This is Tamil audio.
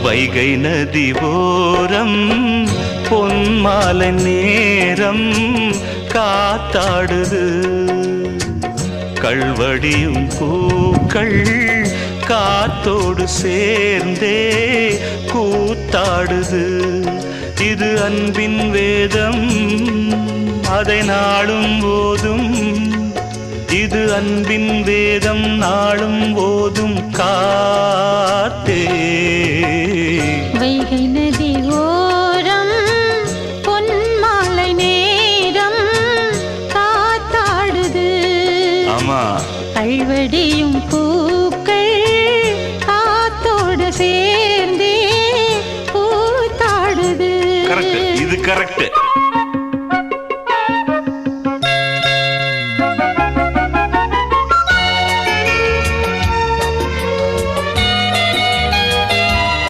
வைகை நதி ஓரம் பொன்மாலை நேரம் காத்தாடுது கள்வடியும் பூக்கள் காத்தோடு சேர்ந்தே கூத்தாடுது இது அன்பின் வேதம் அதை நாளும் போதும் இது அன்பின் வேதம் நாளும் போதும் காத்தே வைகை நதி ஓரம் பொன்மாலை நேரம் காத்தாடுது ஆமா கள்வடியும் பூக்கள் காத்தோடு சேர்ந்தே கூத்தாடுது கரெக்ட் இது கரெக்ட்